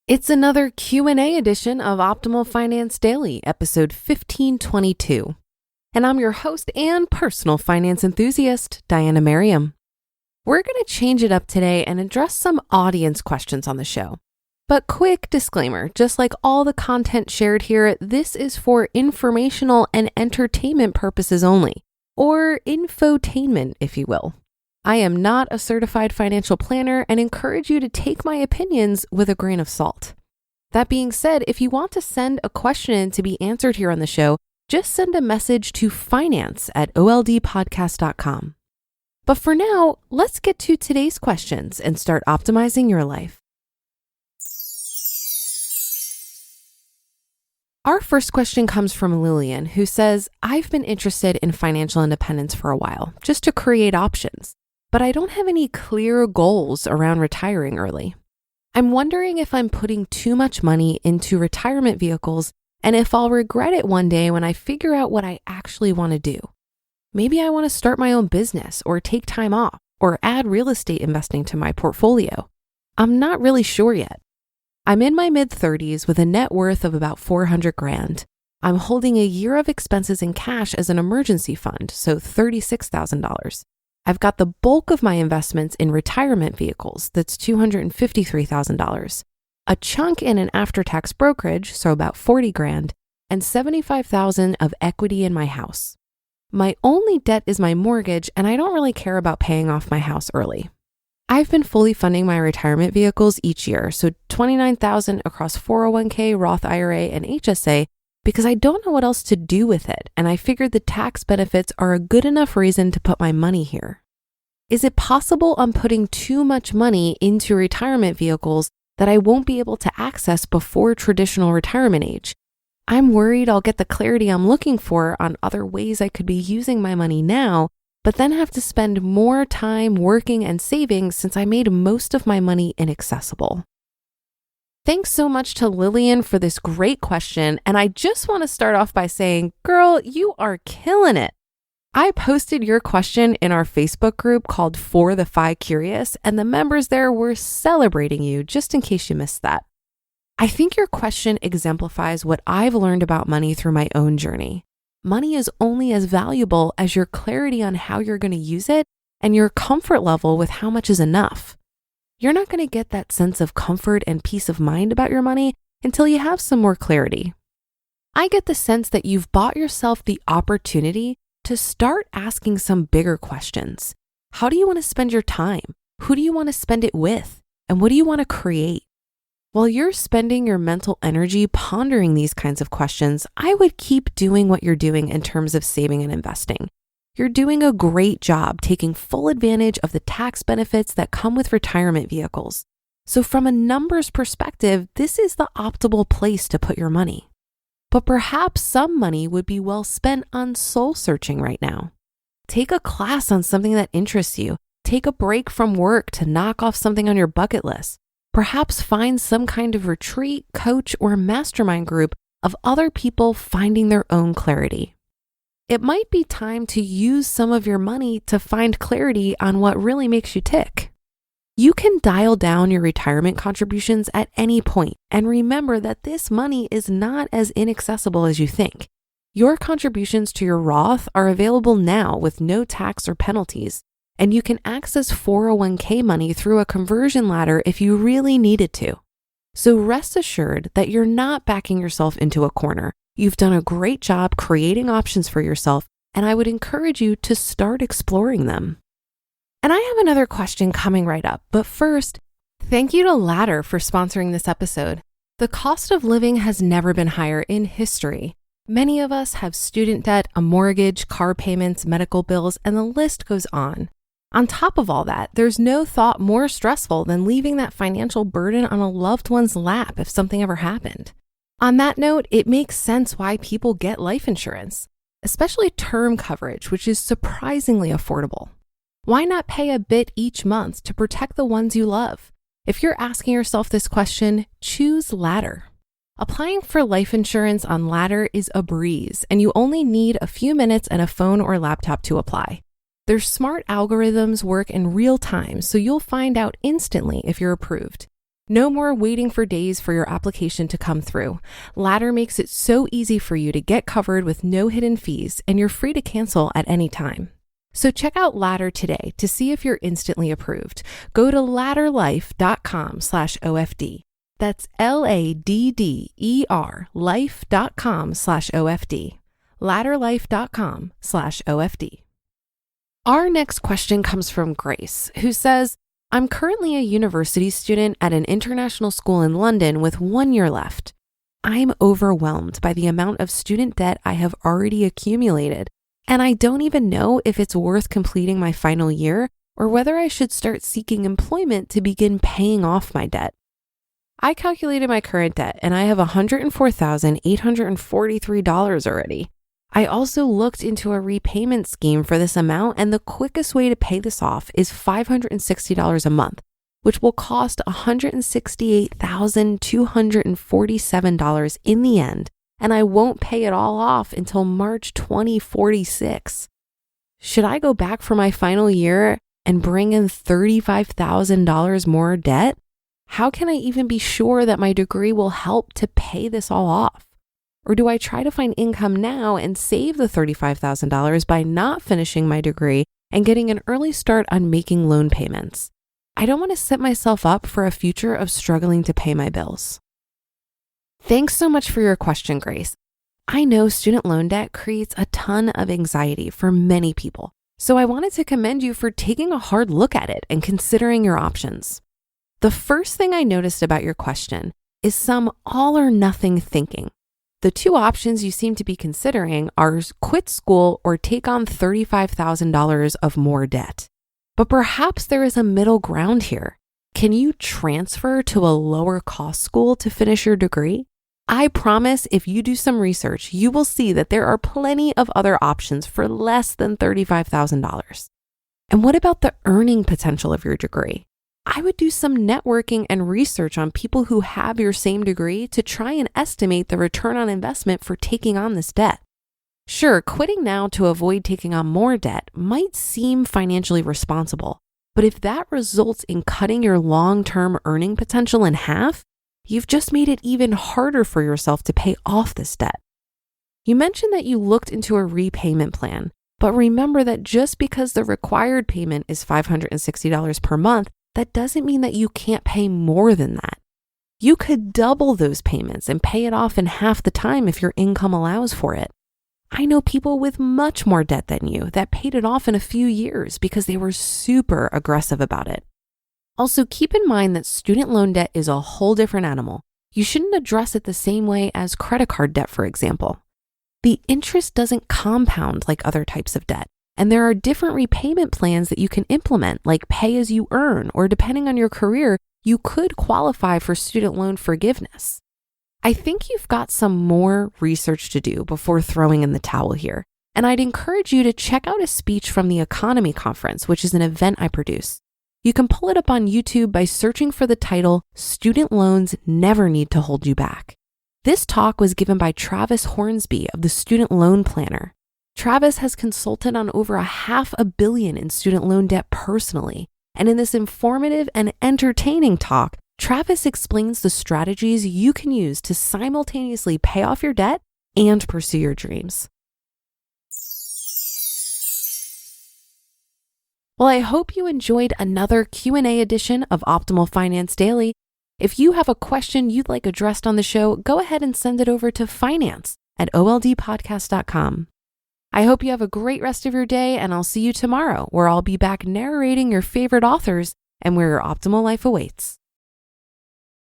It's another Q&A edition of Optimal Finance Daily, episode 1522. And I'm your host and personal finance enthusiast, Diania Merriam. We're going to change it up today and address some audience questions on the show. But quick disclaimer, just like all the content shared here, this is for informational and entertainment purposes only, or infotainment, if you will. I am not a certified financial planner and encourage you to take my opinions with a grain of salt. That being said, if you want to send a question in to be answered here on the show, just send a message to finance@oldpodcast.com. But for now, let's get to today's questions and start optimizing your life. Our first question comes from Lillian, who says, I've been interested in financial independence for a while, just to create options. But I don't have any clear goals around retiring early. I'm wondering if I'm putting too much money into retirement vehicles and if I'll regret it one day when I figure out what I actually want to do. Maybe I want to start my own business or take time off or add real estate investing to my portfolio. I'm not really sure yet. I'm in my mid-30s with a net worth of about $400,000. I'm holding a year of expenses in cash as an emergency fund, so $36,000. I've got the bulk of my investments in retirement vehicles, that's $253,000, a chunk in an after-tax brokerage, so about $40,000, and $75,000 of equity in my house. My only debt is my mortgage, and I don't really care about paying off my house early. I've been fully funding my retirement vehicles each year, so $29,000 across 401k, Roth IRA, and HSA, because I don't know what else to do with it, and I figured the tax benefits are a good enough reason to put my money here. Is it possible I'm putting too much money into retirement vehicles that I won't be able to access before traditional retirement age? I'm worried I'll get the clarity I'm looking for on other ways I could be using my money now, but then have to spend more time working and saving since I made most of my money inaccessible. Thanks so much to Lillian for this great question, and I just want to start off by saying, girl, you are killing it. I posted your question in our Facebook group called For the Fi Curious, and the members there were celebrating you, just in case you missed that. I think your question exemplifies what I've learned about money through my own journey. Money is only as valuable as your clarity on how you're going to use it and your comfort level with how much is enough. You're not going to get that sense of comfort and peace of mind about your money until you have some more clarity. I get the sense that you've bought yourself the opportunity to start asking some bigger questions. How do you want to spend your time? Who do you want to spend it with? And what do you want to create? While you're spending your mental energy pondering these kinds of questions, I would keep doing what you're doing in terms of saving and investing. You're doing a great job taking full advantage of the tax benefits that come with retirement vehicles. So from a numbers perspective, this is the optimal place to put your money. But perhaps some money would be well spent on soul searching right now. Take a class on something that interests you. Take a break from work to knock off something on your bucket list. Perhaps find some kind of retreat, coach, or mastermind group of other people finding their own clarity. It might be time to use some of your money to find clarity on what really makes you tick. You can dial down your retirement contributions at any point, and remember that this money is not as inaccessible as you think. Your contributions to your Roth are available now with no tax or penalties, and you can access 401k money through a conversion ladder if you really needed to. So rest assured that you're not backing yourself into a corner. You've done a great job creating options for yourself, and I would encourage you to start exploring them. And I have another question coming right up, but first, thank you to Ladder for sponsoring this episode. The cost of living has never been higher in history. Many of us have student debt, a mortgage, car payments, medical bills, and the list goes on. On top of all that, there's no thought more stressful than leaving that financial burden on a loved one's lap if something ever happened. On that note, it makes sense why people get life insurance, especially term coverage, which is surprisingly affordable. Why not pay a bit each month to protect the ones you love? If you're asking yourself this question, choose Ladder. Applying for life insurance on Ladder is a breeze, and you only need a few minutes and a phone or laptop to apply. Their smart algorithms work in real time, so you'll find out instantly if you're approved. No more waiting for days for your application to come through. Ladder makes it so easy for you to get covered with no hidden fees, and you're free to cancel at any time. So check out Ladder today to see if you're instantly approved. Go to ladderlife.com/OFD. That's LADDER life.com/OFD. ladderlife.com/OFD. Our next question comes from Grace, who says, I'm currently a university student at an international school in London with 1 year left. I'm overwhelmed by the amount of student debt I have already accumulated, and I don't even know if it's worth completing my final year or whether I should start seeking employment to begin paying off my debt. I calculated my current debt and I have $104,843 already. I also looked into a repayment scheme for this amount, and the quickest way to pay this off is $560 a month, which will cost $168,247 in the end, and I won't pay it all off until March 2046. Should I go back for my final year and bring in $35,000 more debt? How can I even be sure that my degree will help to pay this all off? Or do I try to find income now and save the $35,000 by not finishing my degree and getting an early start on making loan payments? I don't want to set myself up for a future of struggling to pay my bills. Thanks so much for your question, Grace. I know student loan debt creates a ton of anxiety for many people, so I wanted to commend you for taking a hard look at it and considering your options. The first thing I noticed about your question is some all or nothing thinking. The two options you seem to be considering are quit school or take on $35,000 of more debt. But perhaps there is a middle ground here. Can you transfer to a lower cost school to finish your degree? I promise if you do some research, you will see that there are plenty of other options for less than $35,000. And what about the earning potential of your degree? I would do some networking and research on people who have your same degree to try and estimate the return on investment for taking on this debt. Sure, quitting now to avoid taking on more debt might seem financially responsible, but if that results in cutting your long-term earning potential in half, you've just made it even harder for yourself to pay off this debt. You mentioned that you looked into a repayment plan, but remember that just because the required payment is $560 per month, that doesn't mean that you can't pay more than that. You could double those payments and pay it off in half the time if your income allows for it. I know people with much more debt than you that paid it off in a few years because they were super aggressive about it. Also, keep in mind that student loan debt is a whole different animal. You shouldn't address it the same way as credit card debt, for example. The interest doesn't compound like other types of debt. And there are different repayment plans that you can implement, like pay as you earn, or depending on your career, you could qualify for student loan forgiveness. I think you've got some more research to do before throwing in the towel here. And I'd encourage you to check out a speech from the Economy Conference, which is an event I produce. You can pull it up on YouTube by searching for the title, Student Loans Never Need to Hold You Back. This talk was given by Travis Hornsby of the Student Loan Planner. Travis has consulted on over $500 million in student loan debt personally. And in this informative and entertaining talk, Travis explains the strategies you can use to simultaneously pay off your debt and pursue your dreams. Well, I hope you enjoyed another Q&A edition of Optimal Finance Daily. If you have a question you'd like addressed on the show, go ahead and send it over to finance@oldpodcast.com. I hope you have a great rest of your day, and I'll see you tomorrow, where I'll be back narrating your favorite authors and where your optimal life awaits.